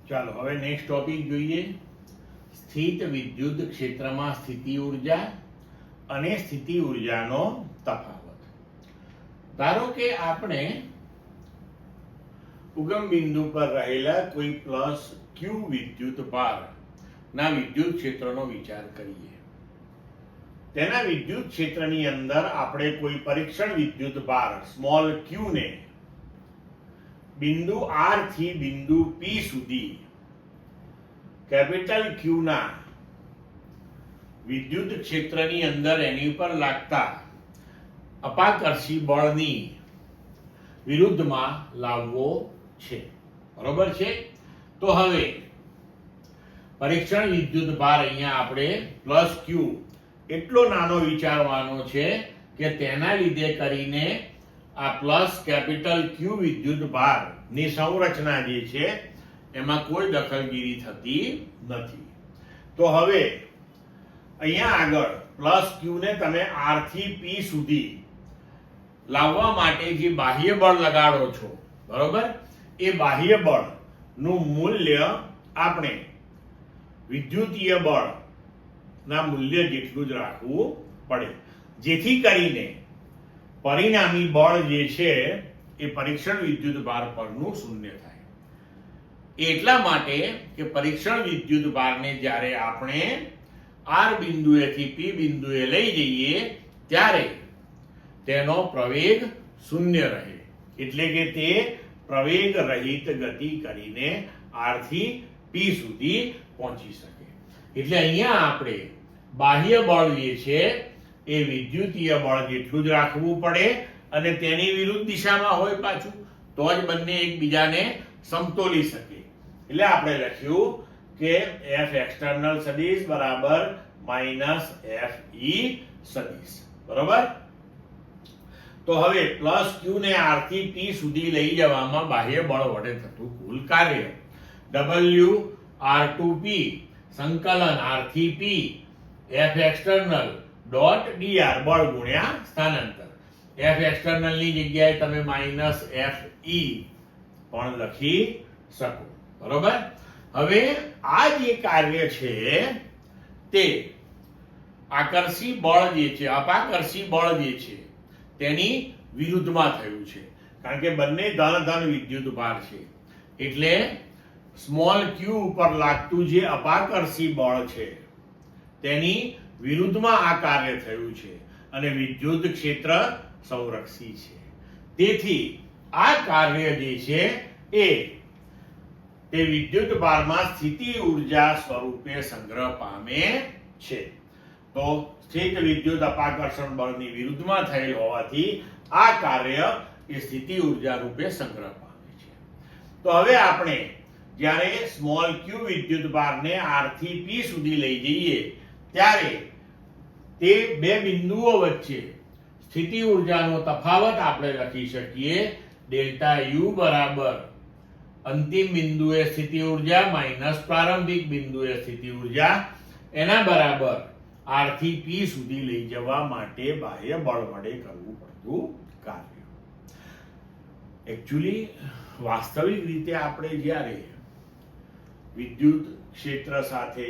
ચાલો હવે next topic જોઈએ. સ્થિત વિદ્યુત ક્ષેત્રમાં સ્થિતિ ઉર્જા અને સ્થિતિ ઉર્જાનો તફાવત. ધારો કે આપણે ઉગમ બિંદુ પર રહેલા કોઈ પ્લસ ક્યુ વિદ્યુત ભાર ના વિદ્યુત ક્ષેત્રનો વિચાર કરીએ. તેના વિદ્યુત ક્ષેત્રની અંદર આપણે કોઈ પરીક્ષણ વિદ્યુત ભાર સ્મોલ ક્યુ ને બિંદુ આર થી બિંદુ પી સુધી કેપિટલ ક્યુ ના વિદ્યુત ક્ષેત્રની અંદર એની ઉપર લાગતા અપાકર્ષી બળની વિરુદ્ધમાં લાવવો છે. બરોબર છે. તો હવે પરીક્ષણ વિદ્યુત ભાર અહીંયા આપણે પ્લસ ક્યુ એટલો નાનો વિચારવાનો છે કે તેના લીધે કરીને આ પ્લસ કેપિટલ ક્યુ વિદ્યુત ભાર ની સંરચના જે છે એમાં કોઈ દખલગીરી થતી નથી. તો હવે અહીંયા આગળ પ્લસ ક્યુ ને તમે આર થી પી સુધી લાવવા માટે જે બાહ્ય બળ લગાડો છો, બરોબર, એ બાહ્ય બળ નું મૂલ્ય આપણે વિદ્યુતીય બળ ના મૂલ્ય જેટલું જ રાખવું પડે, જેથી કરીને પરિણામી બળ જે છે એ પરીક્ષણ વિદ્યુત ભાર પરનું શૂન્ય થાય. એટલા માટે કે પરીક્ષણ વિદ્યુત ભારને જ્યારે આપણે આર બિંદુએથી પી બિંદુએ લઈ જઈએ ત્યારે તેનો પ્રવેગ શૂન્ય રહે, એટલે કે તે પ્રવેગ રહિત ગતિ કરીને આર થી પી સુધી પહોંચી શકે. એટલે અહીંયા આપણે બાહ્ય બળ જે છે એ વિદ્યુતીય બળ જેટલું જ રાખવું પડે અને તેની વિરુદ્ધ દિશામાં હોય પાછું, તો જ બંને એકબીજાને સમતોલી શકે. એટલે આપણે લખ્યું કે F external સદિશ બરાબર માઈનસ F E સદિશ. બરોબર. તો હવે પ્લસ ક્યુ ને આર થી પી સુધી લઈ જવામાં બાહ્ય બળ વડે થતું કુલ કાર્ય WR2P સંકલન આર થી પી F external ડોટ dr બળ ગુણ્યા સ્થાનાંતર. F external ની જગ્યાએ તમે માઈનસ F E પણ લખી શકો. બરોબર. હવે આ જે કાર્ય છે તે આકર્ષી બળ જે છે, અપાકર્ષી બળ જે છે તેની વિરુદ્ધમાં થયું છે, કારણ કે બંને ધન વિદ્યુત ભાર છે. એટલે સ્મોલ ક્યુ ઉપર લાગતું જે અપાકર્ષી બળ છે તેની વિરુદ્ધમાં આ કાર્ય થયું છે અને વિદ્યુત ક્ષેત્ર સંરક્ષી છે. તેથી આ કાર્ય જે છે એ તે વિદ્યુત ભારમાં સ્થિતિ ઉર્જા સ્વરૂપે સંગ્રહ પામે છે. તો સ્થિત વિદ્યુત અપાકર્ષણ બળની વિરુદ્ધમાં થયેલ હોવાથી આ કાર્ય એ સ્થિતિ ઉર્જા રૂપે સંગ્રહ પામે છે. તો હવે આપણે જ્યારે સ્મોલ ક્યુ વિદ્યુત ભારને આર થી પી સુધી લઈ જઈએ ત્યારે તે બે બિંદુઓ વચ્ચે સ્થિતિ ઉર્જાનો તફાવત આપણે લખી શકીએ ડેલ્ટા યુ બરાબર અંતિમ બિંદુએ સ્થિતિ ઉર્જા માઈનસ પ્રારંભિક બિંદુએ સ્થિતિ ઉર્જા એના બરાબર આર થી પી સુધી લઈ જવા માટે બાહ્ય બળ વડે કરવું પડતું કાર્ય. એકચ્યુઅલી વાસ્તવિક રીતે આપણે જ્યારે વિદ્યુત ક્ષેત્ર સાથે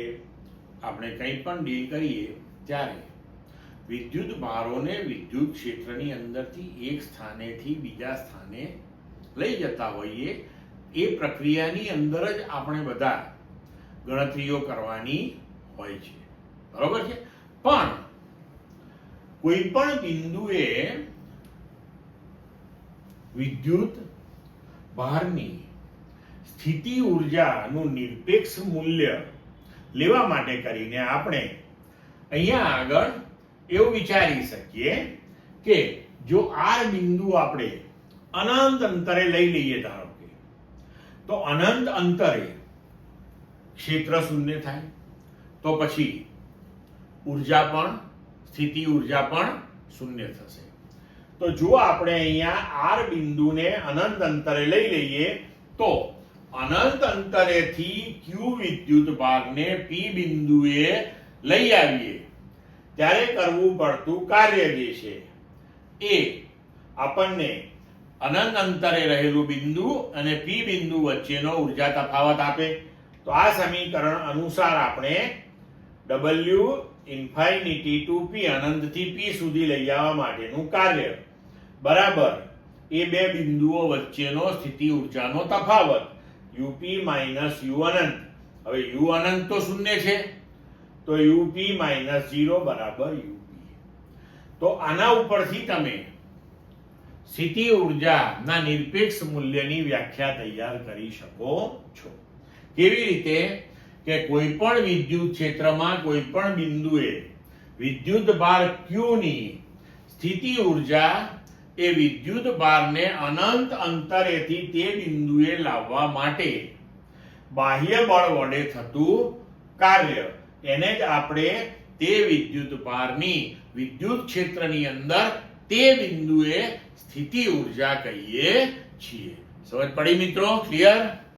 આપણે કંઈ પણ ડીલ કરીએ ત્યારે વિદ્યુત ભારોને વિદ્યુત ક્ષેત્રની અંદરથી એક સ્થાનેથી બીજા સ્થાને લઈ જતા હોઈએ એ પ્રક્રિયાની અંદર જ આપણે બધા ગણતરીઓ કરવાની હોય છે. બરોબર છે. પણ કોઈ પણ બિંદુએ વિદ્યુત ભારની સ્થિતિ ઉર્જાનું નિરપેક્ષ મૂલ્ય લેવા માટે કરીને આપણે અહીંયા આગળ એવું વિચારી શકીએ કે જો આર બિંદુ આપણે અનંત અંતરે લઈ લઈએ ધારો કે, તો અનંત અંતરે ક્ષેત્ર શૂન્ય થાય, તો પછી ઉર્જા પણ સ્થિતિ ઉર્જા પણ શૂન્ય થશે. તો જો આપણે અહીંયા આર બિંદુને અનંત અંતરે લઈ લઈએ તો અનંત અંતરેથી ક્યુ વિદ્યુત ભારને પી બિંદુએ લઈ આવીએ ત્યારે કરવું પડતું કાર્ય જે છે એ આપણને અનંત અંતરે રહેલું બિંદુ અને પી બિંદુ વચ્ચેનો ઉર્જા તફાવત આપે. તો આ સમીકરણ અનુસાર આપણે W ઇન્ફાઇનિટી ટુ પી અનંતથી પી સુધી લઈ જવા માટેનું કાર્ય બરાબર એ બે બિંદુઓ વચ્ચેનો સ્થિતિ ઉર્જાનો તફાવત UP માઇનસ U અનંત. હવે U અનંત તો શૂન્ય છે તો UP માઇનસ 0 બરાબર UP. તો આના ઉપરથી તમે સ્થિતિ ઉર્જાના નિરપેક્ષ મૂલ્યની વ્યાખ્યા તૈયાર કરી શકો છો. કેવી રીતે કે કોઈ પણ વિદ્યુત ક્ષેત્રમાં કોઈ પણ બિંદુએ વિદ્યુત ભાર Q ની સ્થિતિ ઉર્જા એ વિદ્યુત ભારને અનંત અંતરેથી તે બિંદુએ લાવવા માટે બાહ્ય બળ વડે થતું કાર્ય એને જ આપણે તે વિદ્યુત ભારની વિદ્યુત ક્ષેત્રની અંદર તે બિંદુએ સ્થિતિ ઉર્જા કહીએ છીએ. સમજ પડી મિત્રો? ક્લિયર?